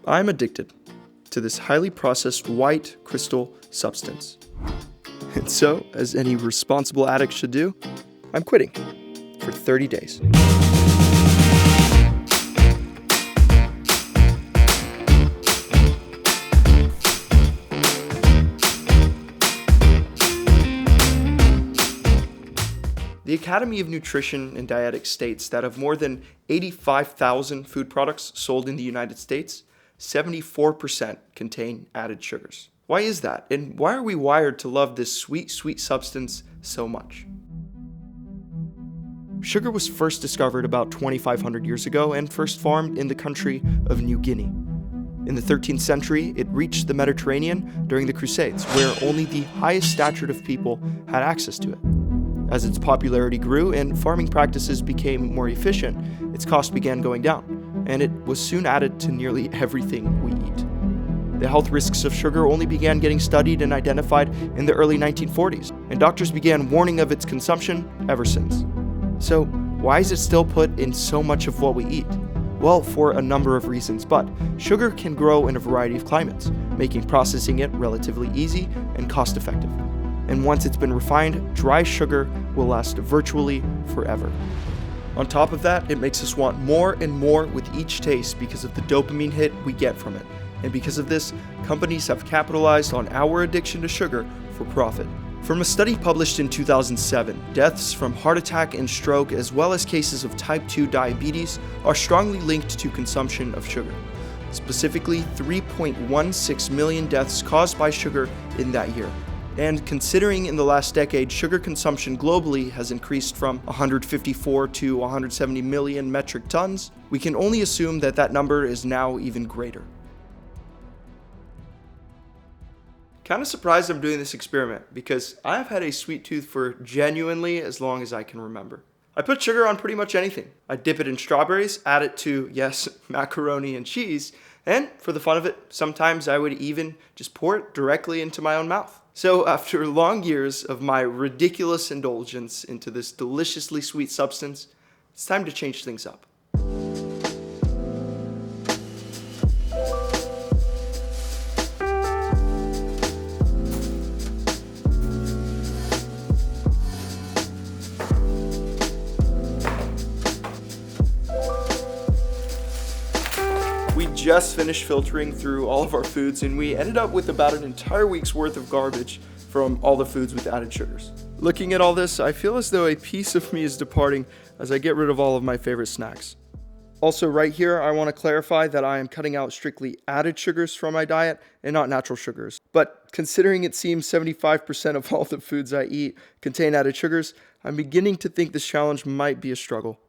I'm addicted to this highly processed white crystal substance. And so, as any responsible addict should do, I'm quitting for 30 days. The Academy of Nutrition and Dietetics states that of more than 85,000 food products sold in the United States, 74% contain added sugars. Why is that? And why are we wired to love this sweet, sweet substance so much? Sugar was first discovered about 2,500 years ago and first farmed in the country of New Guinea. In the 13th century, it reached the Mediterranean during the Crusades, where only the highest statured of people had access to it. As its popularity grew and farming practices became more efficient, its cost began going down, and it was soon added to nearly everything we eat. The health risks of sugar only began getting studied and identified in the early 1940s, and doctors began warning of its consumption ever since. So, why is it still put in so much of what we eat? Well, for a number of reasons, but sugar can grow in a variety of climates, making processing it relatively easy and cost-effective. And once it's been refined, dry sugar will last virtually forever. On top of that, it makes us want more and more with each taste because of the dopamine hit we get from it. And because of this, companies have capitalized on our addiction to sugar for profit. From a study published in 2007, deaths from heart attack and stroke, as well as cases of type 2 diabetes, are strongly linked to consumption of sugar. Specifically, 3.16 million deaths caused by sugar in that year. And considering in the last decade, sugar consumption globally has increased from 154 to 170 million metric tons, we can only assume that that number is now even greater. Kind of surprised I'm doing this experiment because I've had a sweet tooth for genuinely as long as I can remember. I put sugar on pretty much anything. I dip it in strawberries, add it to, yes, macaroni and cheese, and for the fun of it, sometimes I would even just pour it directly into my own mouth. So after long years of my ridiculous indulgence into this deliciously sweet substance, it's time to change things up. We just finished filtering through all of our foods and we ended up with about an entire week's worth of garbage from all the foods with added sugars. Looking at all this, I feel as though a piece of me is departing as I get rid of all of my favorite snacks. Also, right here, I want to clarify that I am cutting out strictly added sugars from my diet and not natural sugars. But considering it seems 75% of all the foods I eat contain added sugars, I'm beginning to think this challenge might be a struggle.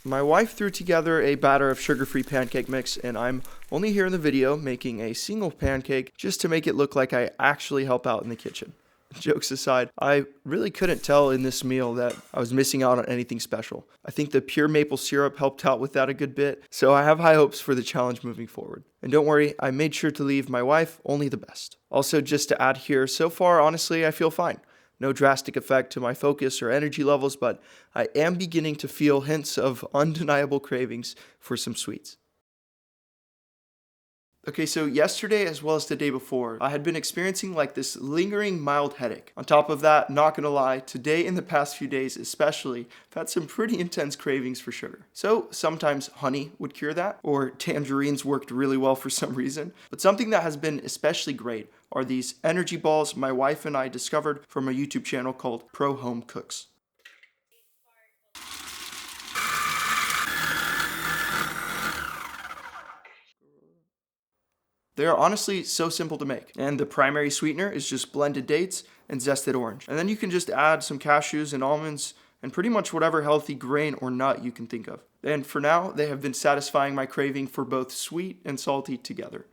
My wife threw together a batter of sugar-free pancake mix, and I'm only here in the video making a single pancake just to make it look like I actually help out in the kitchen. Jokes aside, I really couldn't tell in this meal that I was missing out on anything special. I think the pure maple syrup helped out with that a good bit, so I have high hopes for the challenge moving forward. And don't worry, I made sure to leave my wife only the best. Also, just to add here, so far, honestly, I feel fine. No drastic effect to my focus or energy levels, but I am beginning to feel hints of undeniable cravings for some sweets. Okay, so yesterday as well as the day before, I had been experiencing like this lingering mild headache. On top of that, not gonna lie, today in the past few days especially, I've had some pretty intense cravings for sugar. So sometimes honey would cure that, or tangerines worked really well for some reason. But something that has been especially great are these energy balls my wife and I discovered from a YouTube channel called Pro Home Cooks. They are honestly so simple to make, and the primary sweetener is just blended dates and zested orange. And then you can just add some cashews and almonds and pretty much whatever healthy grain or nut you can think of. And for now, they have been satisfying my craving for both sweet and salty together.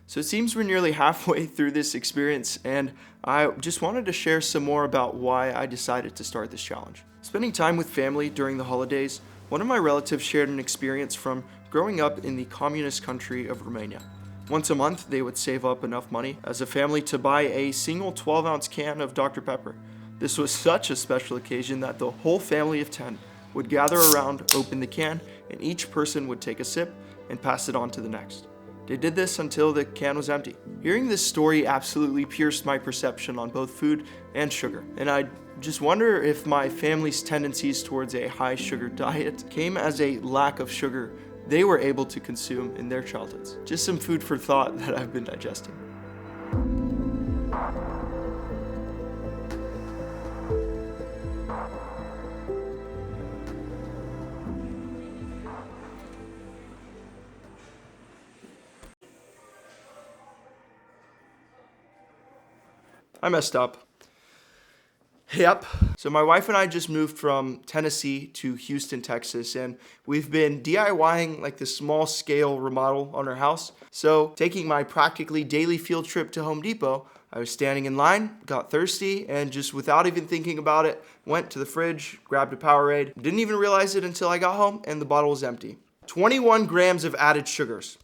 So it seems we're nearly halfway through this experience, and I just wanted to share some more about why I decided to start this challenge. Spending time with family during the holidays, one of my relatives shared an experience from growing up in the communist country of Romania. Once a month, they would save up enough money as a family to buy a single 12-ounce can of Dr. Pepper. This was such a special occasion that the whole family of 10 would gather around, open the can, and each person would take a sip and pass it on to the next. They did this until the can was empty. Hearing this story absolutely pierced my perception on both food and sugar, and I just wonder if my family's tendencies towards a high sugar diet came as a lack of sugar they were able to consume in their childhoods. Just some food for thought that I've been digesting. I messed up. Yep. So my wife and I just moved from Tennessee to Houston, Texas, and we've been DIYing like this small scale remodel on our house. So taking my practically daily field trip to Home Depot, I was standing in line, got thirsty, and just without even thinking about it, went to the fridge, grabbed a Powerade. Didn't even realize it until I got home and the bottle was empty. 21 grams of added sugars.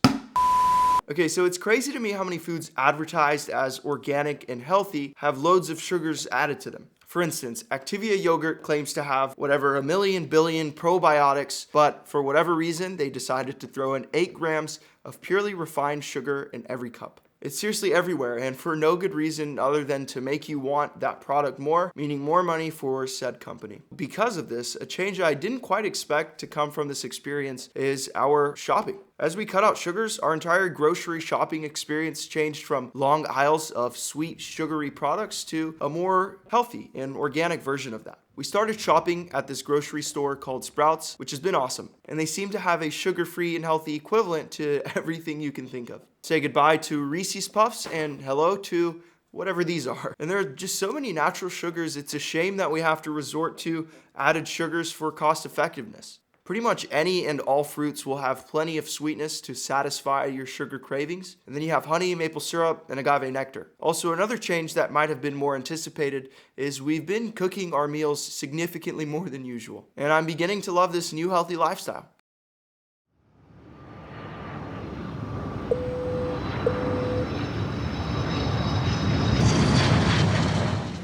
Okay, so it's crazy to me how many foods advertised as organic and healthy have loads of sugars added to them. For instance, Activia yogurt claims to have whatever 1 billion probiotics, but for whatever reason, they decided to throw in 8 grams of purely refined sugar in every cup. It's seriously everywhere, and for no good reason other than to make you want that product more, meaning more money for said company. Because of this, a change I didn't quite expect to come from this experience is our shopping. As we cut out sugars, our entire grocery shopping experience changed from long aisles of sweet, sugary products to a more healthy and organic version of that. We started shopping at this grocery store called Sprouts, which has been awesome, and they seem to have a sugar-free and healthy equivalent to everything you can think of. Say goodbye to Reese's Puffs and hello to whatever these are. And there are just so many natural sugars, it's a shame that we have to resort to added sugars for cost effectiveness. Pretty much any and all fruits will have plenty of sweetness to satisfy your sugar cravings. And then you have honey, maple syrup, and agave nectar. Also, another change that might have been more anticipated is we've been cooking our meals significantly more than usual. And I'm beginning to love this new healthy lifestyle.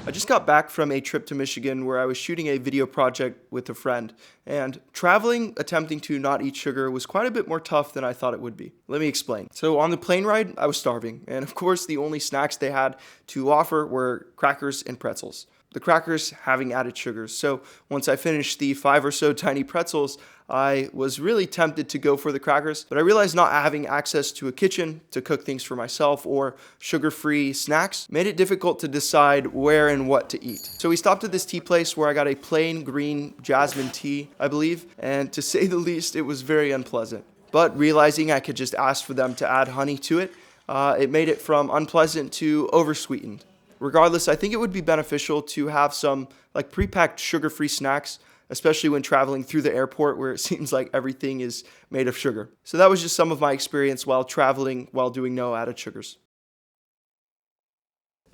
I just got back from a trip to Michigan where I was shooting a video project with a friend, and traveling, attempting to not eat sugar was quite a bit more tough than I thought it would be. Let me explain. So on the plane ride, I was starving, and of course the only snacks they had to offer were crackers and pretzels. The crackers having added sugars. So once I finished the 5 or so tiny pretzels, I was really tempted to go for the crackers, but I realized not having access to a kitchen to cook things for myself or sugar-free snacks made it difficult to decide where and what to eat. So we stopped at this tea place where I got a plain green jasmine tea, I believe, and to say the least, it was very unpleasant. But realizing I could just ask for them to add honey to it, it made it from unpleasant to oversweetened. Regardless, I think it would be beneficial to have some like pre-packed sugar-free snacks, especially when traveling through the airport where it seems like everything is made of sugar. So that was just some of my experience while traveling while doing no added sugars.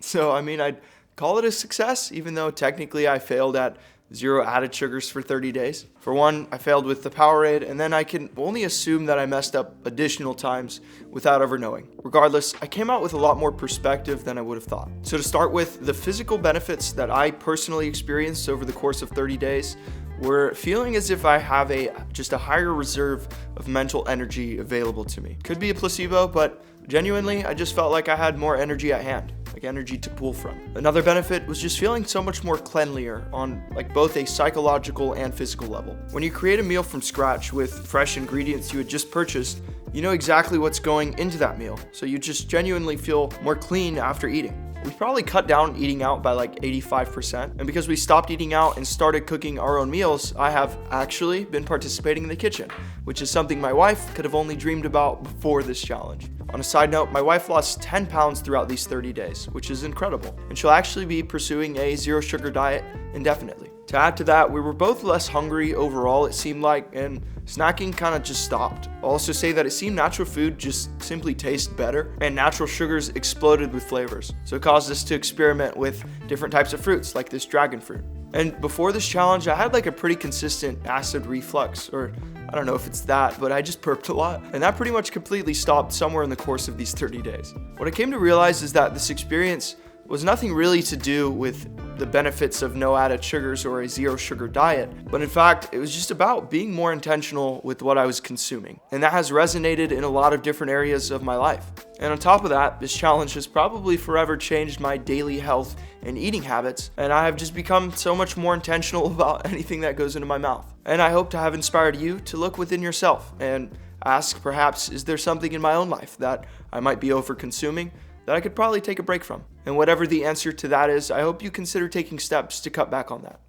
So, I'd call it a success, even though technically I failed at 0 added sugars for 30 days. For one, I failed with the Powerade, and then I can only assume that I messed up additional times without ever knowing. Regardless, I came out with a lot more perspective than I would have thought. So to start with, the physical benefits that I personally experienced over the course of 30 days were feeling as if I have just a higher reserve of mental energy available to me. Could be a placebo, but genuinely, I just felt like I had more energy at hand, like energy to pull from. Another benefit was just feeling so much more cleanlier on like both a psychological and physical level. When you create a meal from scratch with fresh ingredients you had just purchased, you know exactly what's going into that meal, so you just genuinely feel more clean after eating. We probably cut down eating out by like 85%. And because we stopped eating out and started cooking our own meals, I have actually been participating in the kitchen, which is something my wife could have only dreamed about before this challenge. On a side note, my wife lost 10 pounds throughout these 30 days, which is incredible. And she'll actually be pursuing a 0 sugar diet indefinitely. To add to that, we were both less hungry overall, it seemed like, and snacking kind of just stopped. I'll also say that it seemed natural food just simply tasted better, and natural sugars exploded with flavors. So it caused us to experiment with different types of fruits, like this dragon fruit. And before this challenge, I had like a pretty consistent acid reflux, or I don't know if it's that, but I just burped a lot. And that pretty much completely stopped somewhere in the course of these 30 days. What I came to realize is that this experience was nothing really to do with the benefits of no added sugars or a zero sugar diet, but in fact, it was just about being more intentional with what I was consuming. And that has resonated in a lot of different areas of my life. And on top of that, this challenge has probably forever changed my daily health and eating habits, and I have just become so much more intentional about anything that goes into my mouth. And I hope to have inspired you to look within yourself and ask, perhaps, is there something in my own life that I might be over consuming that I could probably take a break from? And whatever the answer to that is, I hope you consider taking steps to cut back on that.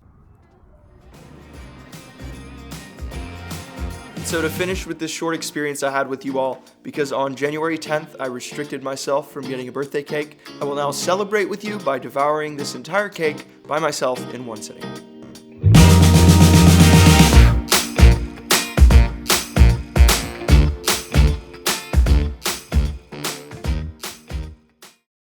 So to finish with this short experience I had with you all, because on January 10th I restricted myself from getting a birthday cake, I will now celebrate with you by devouring this entire cake by myself in one sitting.